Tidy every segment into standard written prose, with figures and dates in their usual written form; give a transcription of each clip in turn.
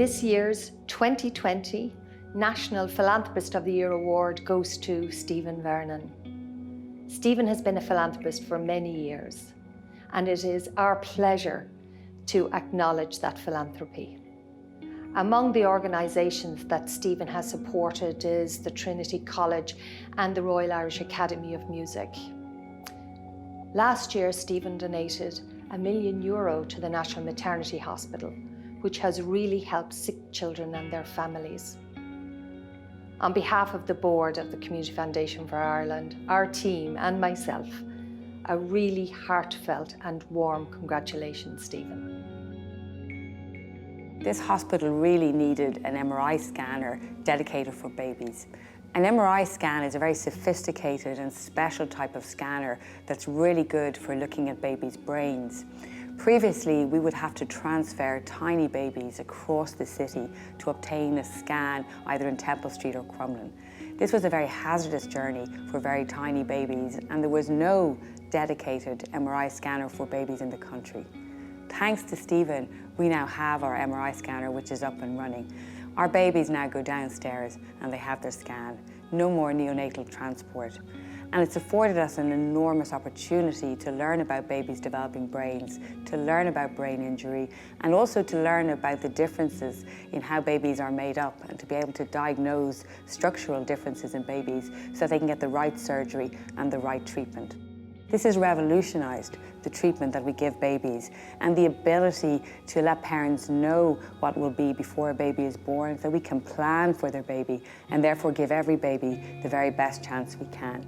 This year's 2020 National Philanthropist of the Year Award goes to Stephen Vernon. Stephen has been a philanthropist for many years, and it is our pleasure to acknowledge that philanthropy. Among the organisations that Stephen has supported is the Trinity College and the Royal Irish Academy of Music. Last year, Stephen donated €1 million to the National Maternity Hospital, which has really helped sick children and their families. On behalf of the board of the Community Foundation for Ireland, our team and myself, a really heartfelt and warm congratulations, Stephen. This hospital really needed an MRI scanner dedicated for babies. An MRI scan is a very sophisticated and special type of scanner that's really good for looking at babies' brains. Previously, we would have to transfer tiny babies across the city to obtain a scan either in Temple Street or Crumlin. This was a very hazardous journey for very tiny babies, and there was no dedicated MRI scanner for babies in the country. Thanks to Stephen, we now have our MRI scanner, which is up and running. Our babies now go downstairs and they have their scan. No more neonatal transport. And it's afforded us an enormous opportunity to learn about babies' developing brains, to learn about brain injury, and also to learn about the differences in how babies are made up and to be able to diagnose structural differences in babies so they can get the right surgery and the right treatment. This has revolutionised the treatment that we give babies and the ability to let parents know what will be before a baby is born so we can plan for their baby and therefore give every baby the very best chance we can.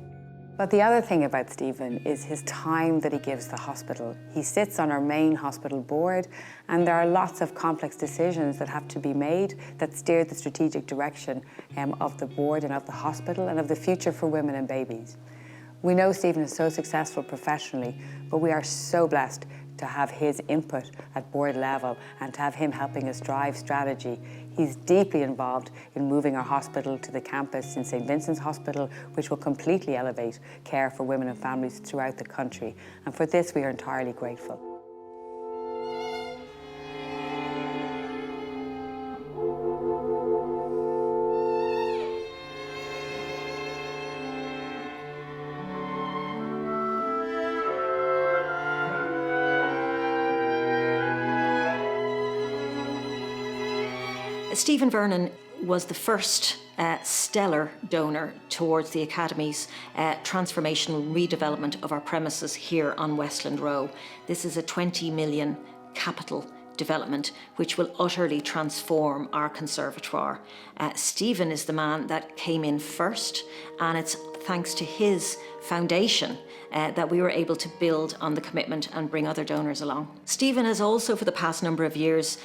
But the other thing about Stephen is his time that he gives the hospital. He sits on our main hospital board, and there are lots of complex decisions that have to be made that steer the strategic direction of the board and of the hospital and of the future for women and babies. We know Stephen is so successful professionally, but we are so blessed to have his input at board level and to have him helping us drive strategy. He's deeply involved in moving our hospital to the campus in St. Vincent's Hospital, which will completely elevate care for women and families throughout the country. And for this, we are entirely grateful. Stephen Vernon was the first stellar donor towards the Academy's transformational redevelopment of our premises here on Westland Row. This is a 20 million capital development which will utterly transform our conservatoire. Stephen is the man that came in first, and it's thanks to his foundation that we were able to build on the commitment and bring other donors along. Stephen has also, for the past number of years,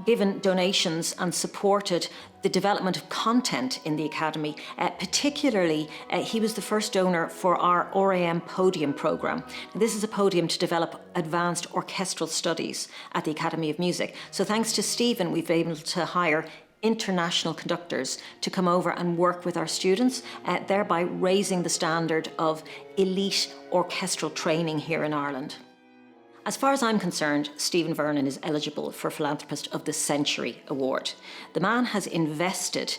given donations and supported the development of content in the Academy. Particularly, he was the first donor for our RAM Podium programme. This is a podium to develop advanced orchestral studies at the Academy of Music. So thanks to Stephen, we've been able to hire international conductors to come over and work with our students, thereby raising the standard of elite orchestral training here in Ireland. As far as I'm concerned, Stephen Vernon is eligible for Philanthropist of the Century Award. The man has invested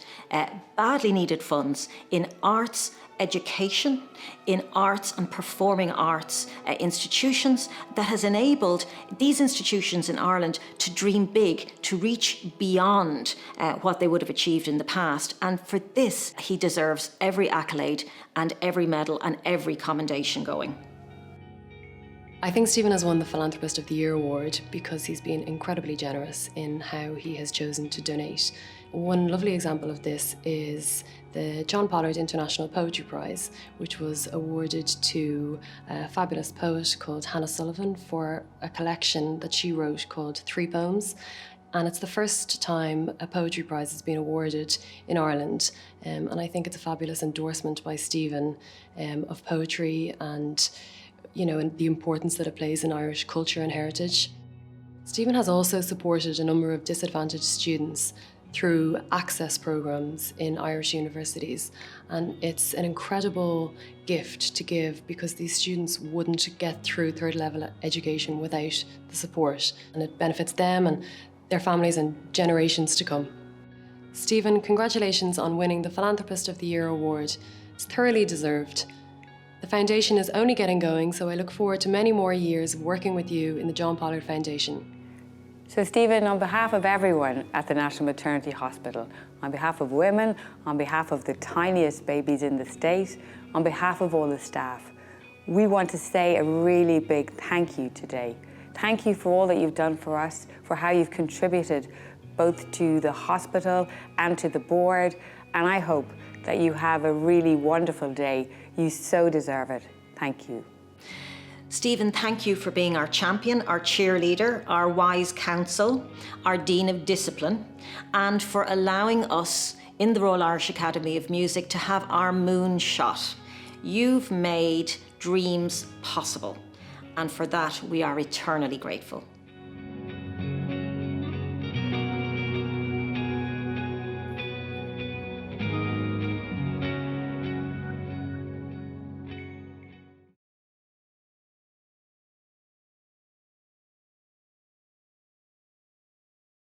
badly needed funds in arts education, in arts and performing arts institutions that has enabled these institutions in Ireland to dream big, to reach beyond what they would have achieved in the past. And for this, he deserves every accolade and every medal and every commendation going. I think Stephen has won the Philanthropist of the Year award because he's been incredibly generous in how he has chosen to donate. One lovely example of this is the John Pollard International Poetry Prize, which was awarded to a fabulous poet called Hannah Sullivan for a collection that she wrote called 3 Poems. And it's the first time a poetry prize has been awarded in Ireland. And I think it's a fabulous endorsement by Stephen of poetry and and the importance that it plays in Irish culture and heritage. Stephen has also supported a number of disadvantaged students through access programs in Irish universities. And it's an incredible gift to give because these students wouldn't get through third level education without the support. And it benefits them and their families and generations to come. Stephen, congratulations on winning the Philanthropist of the Year award. It's thoroughly deserved. The foundation is only getting going, so I look forward to many more years of working with you in the John Pollard Foundation. So Stephen, on behalf of everyone at the National Maternity Hospital, on behalf of women, on behalf of the tiniest babies in the state, on behalf of all the staff, we want to say a really big thank you today. Thank you for all that you've done for us, for how you've contributed both to the hospital and to the board, and I hope that you have a really wonderful day. You so deserve it. Thank you. Stephen, thank you for being our champion, our cheerleader, our wise counsel, our Dean of Discipline, and for allowing us in the Royal Irish Academy of Music to have our moonshot. You've made dreams possible, and for that we are eternally grateful.